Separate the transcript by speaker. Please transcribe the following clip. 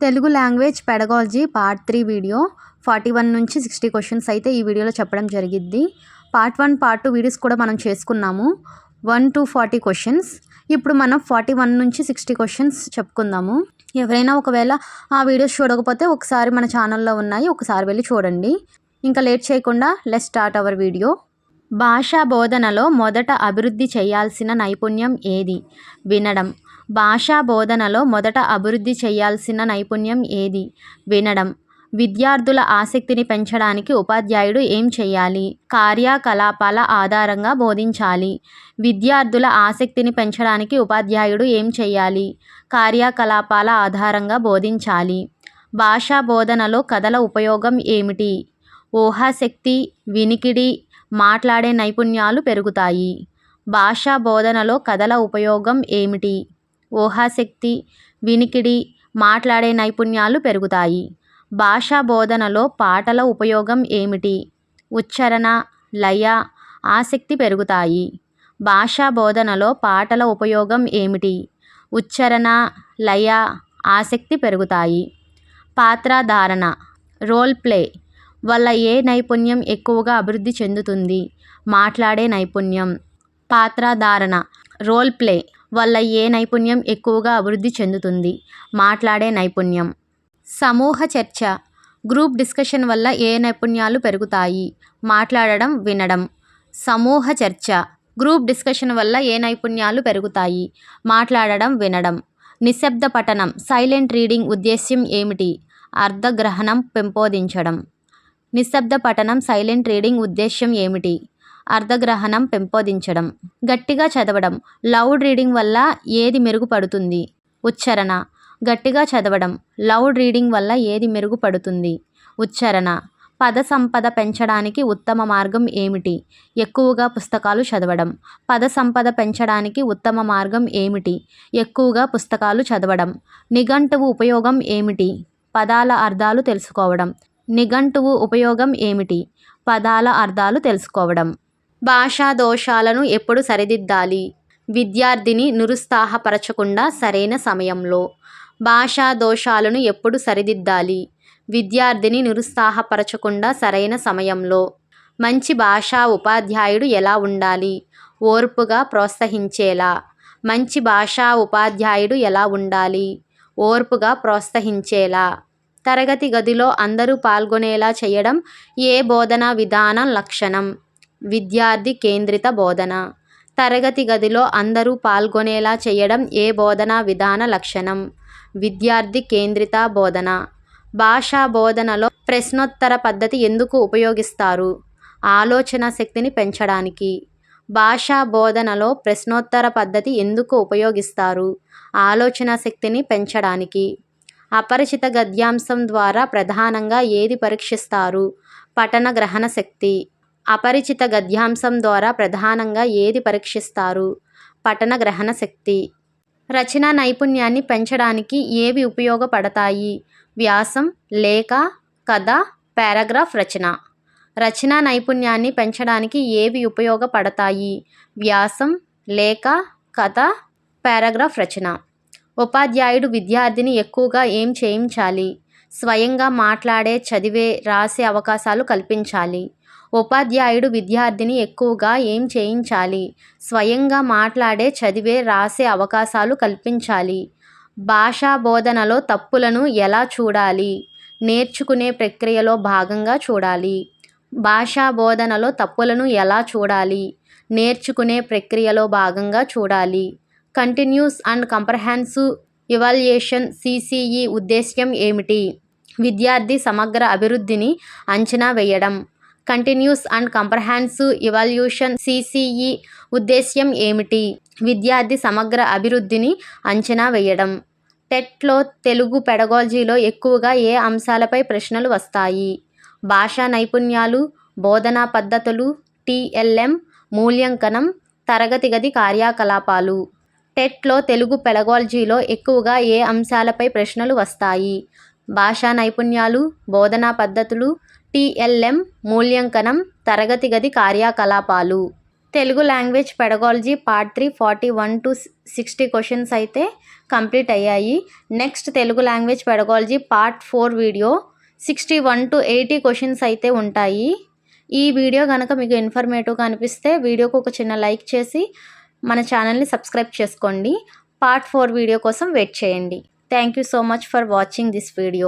Speaker 1: Telugu language pedagogy part 3 video 41 నుంచి 60 questions అయితే ఈ వీడియోలో చెప్పడం జరిగిద్ది. పార్ట్ 1 పార్ట్ 2 వీడియోస్ కూడా మనం చేసుకున్నాము. 1 to 40 క్వశ్చన్స్. ఇప్పుడు మనం 41 నుంచి 60 క్వశ్చన్స్ చెప్పుకుందాము. ఎవరైనా ఒకవేళ ఆ వీడియోస్ చూడకపోతే ఒకసారి మన ఛానల్లో ఉన్నాయి, ఒకసారి వెళ్ళి చూడండి. ఇంకా లేట్ చేయకుండా లెట్స్ స్టార్ట్ అవర్ వీడియో. భాషా బోధనలో మొదట అభివృద్ధి చేయాల్సిన నైపుణ్యం ఏది? వినడం. భాషా బోధనలో మొదట అభివృద్ధి చేయాల్సిన నైపుణ్యం ఏది? వినడం. విద్యార్థుల ఆసక్తిని పెంచడానికి ఉపాధ్యాయుడు ఏం చేయాలి? కార్యకలాపాల ఆధారంగా బోధించాలి. విద్యార్థుల ఆసక్తిని పెంచడానికి ఉపాధ్యాయుడు ఏం చేయాలి? కార్యకలాపాల ఆధారంగా బోధించాలి. భాషా బోధనలో కథల ఉపయోగం ఏమిటి? ఊహాశక్తి, వినికిడి, మాట్లాడే నైపుణ్యాలు పెరుగుతాయి. భాషా బోధనలో కథల ఉపయోగం ఏమిటి? ఊహాశక్తి, వినికిడి, మాట్లాడే నైపుణ్యాలు పెరుగుతాయి. భాషా బోధనలో పాటల ఉపయోగం ఏమిటి? ఉచ్చారణ, లయ, ఆసక్తి పెరుగుతాయి. భాషా బోధనలో పాటల ఉపయోగం ఏమిటి? ఉచ్చారణ, లయ, ఆసక్తి పెరుగుతాయి. పాత్రధారణ, రోల్ ప్లే వల్ల ఏ నైపుణ్యం ఎక్కువగా అభివృద్ధి చెందుతుంది? మాట్లాడే నైపుణ్యం. పాత్రధారణ, రోల్ ప్లే వల్ల ఏ నైపుణ్యం ఎక్కువగా అభివృద్ధి చెందుతుంది? మాట్లాడే నైపుణ్యం. సమూహ చర్చ, గ్రూప్ డిస్కషన్ వల్ల ఏ నైపుణ్యాలు పెరుగుతాయి? మాట్లాడడం, వినడం. సమూహ చర్చ, గ్రూప్ డిస్కషన్ వల్ల ఏ నైపుణ్యాలు పెరుగుతాయి? మాట్లాడడం, వినడం. నిశ్శబ్ద పఠనం, సైలెంట్ రీడింగ్ ఉద్దేశ్యం ఏమిటి? అర్థగ్రహణం పెంపొందించడం. నిశ్శబ్ద పఠనం, సైలెంట్ రీడింగ్ ఉద్దేశ్యం ఏమిటి? అర్థగ్రహణం పెంపొందించడం. గట్టిగా చదవడం, లౌడ్ రీడింగ్ వల్ల ఏది మెరుగుపడుతుంది? ఉచ్చారణ. గట్టిగా చదవడం, లౌడ్ రీడింగ్ వల్ల ఏది మెరుగుపడుతుంది? ఉచ్చారణ. పద సంపద పెంచడానికి ఉత్తమ మార్గం ఏమిటి? ఎక్కువగా పుస్తకాలు చదవడం. పద సంపద పెంచడానికి ఉత్తమ మార్గం ఏమిటి? ఎక్కువగా పుస్తకాలు చదవడం. నిఘంటువు ఉపయోగం ఏమిటి? పదాల అర్థాలు తెలుసుకోవడం. నిఘంటువు ఉపయోగం ఏమిటి? పదాల అర్థాలు తెలుసుకోవడం. భాషా దోషాలను ఎప్పుడు సరిదిద్దాలి? విద్యార్థిని నిరుత్సాహపరచకుండా సరైన సమయంలో. భాషా దోషాలను ఎప్పుడు సరిదిద్దాలి? విద్యార్థిని నిరుత్సాహపరచకుండా సరైన సమయంలో. మంచి భాషా ఉపాధ్యాయుడు ఎలా ఉండాలి? ఓర్పుగా ప్రోత్సహించేలా. మంచి భాషా ఉపాధ్యాయుడు ఎలా ఉండాలి? ఓర్పుగా ప్రోత్సహించేలా. తరగతి గదిలో అందరూ పాల్గొనేలా చేయడం ఏ బోధనా విధానం లక్షణం? విద్యార్థి కేంద్రిత బోధన. తరగతి గదిలో అందరూ పాల్గొనేలా చేయడం ఏ బోధనా విధాన లక్షణం? విద్యార్థి కేంద్రిత బోధన. భాషా బోధనలో ప్రశ్నోత్తర పద్ధతి ఎందుకు ఉపయోగిస్తారు? ఆలోచన శక్తిని పెంచడానికి. భాషా బోధనలో ప్రశ్నోత్తర పద్ధతి ఎందుకు ఉపయోగిస్తారు? ఆలోచన శక్తిని పెంచడానికి. అపరిచిత గద్యాంశం ద్వారా ప్రధానంగా ఏది పరీక్షిస్తారు? పఠన గ్రహణ శక్తి. అపరిచిత గద్యాంశం ద్వారా ప్రధానంగా ఏది పరీక్షిస్తారు? పఠన గ్రహణ శక్తి. రచనా నైపుణ్యాన్ని పెంచడానికి ఏవి ఉపయోగపడతాయి? వ్యాసం, లేఖ, కథ, పారాగ్రాఫ్ రచన. రచనా నైపుణ్యాన్ని పెంచడానికి ఏవి ఉపయోగపడతాయి? వ్యాసం, లేఖ, కథ, పారాగ్రాఫ్ రచన. ఉపాధ్యాయుడు విద్యార్థిని ఎక్కువగా ఏం చేయించాలి? స్వయంగా మాట్లాడే, చదివే, రాసే అవకాశాలు కల్పించాలి. ఉపాధ్యాయుడు విద్యార్థిని ఎక్కువగా ఏం చేయించాలి? స్వయంగా మాట్లాడే, చదివే, రాసే అవకాశాలు కల్పించాలి. భాషా బోధనలో తప్పులను ఎలా చూడాలి? నేర్చుకునే ప్రక్రియలో భాగంగా చూడాలి. భాషా బోధనలో తప్పులను ఎలా చూడాలి? నేర్చుకునే ప్రక్రియలో భాగంగా చూడాలి. Continuous and comprehensive evaluation CCE ఉద్దేశ్యం ఏమిటి? విద్యార్థి సమగ్ర అభివృద్ధిని అంచనా వేయడం. Continuous and comprehensive evaluation CCE ఉద్దేశ్యం ఏమిటి? విద్యార్థి సమగ్ర అభివృద్ధిని అంచనా వేయడం. టెట్లో తెలుగు పెడగాలజీలో ఎక్కువగా ఏ అంశాలపై ప్రశ్నలు వస్తాయి? భాషా నైపుణ్యాలు, బోధనా పద్ధతులు, TLM, మూల్యాంకనం, తరగతి గది కార్యకలాపాలు. టెట్లో తెలుగు పెడగాలజీలో ఎక్కువగా ఏ అంశాలపై ప్రశ్నలు వస్తాయి? భాషా నైపుణ్యాలు, బోధనా పద్ధతులు, TLM, మూల్యాంకనం, తరగతి గది కార్యకలాపాలు. Telugu language pedagogy part 3 41 to 60 questions అయితే కంప్లీట్ అయ్యాయి. Next Telugu language pedagogy part 4 video 61 to 80 questions అయితే ఉంటాయి. ఈ వీడియో కనుక మీకు ఇన్ఫర్మేటివ్గా అనిపిస్తే వీడియోకి ఒక చిన్న లైక్ చేసి మన ఛానల్ని సబ్స్క్రైబ్ చేసుకోండి. పార్ట్ 4 వీడియో కోసం వెయిట్ చేయండి. Thank you so much for watching this video.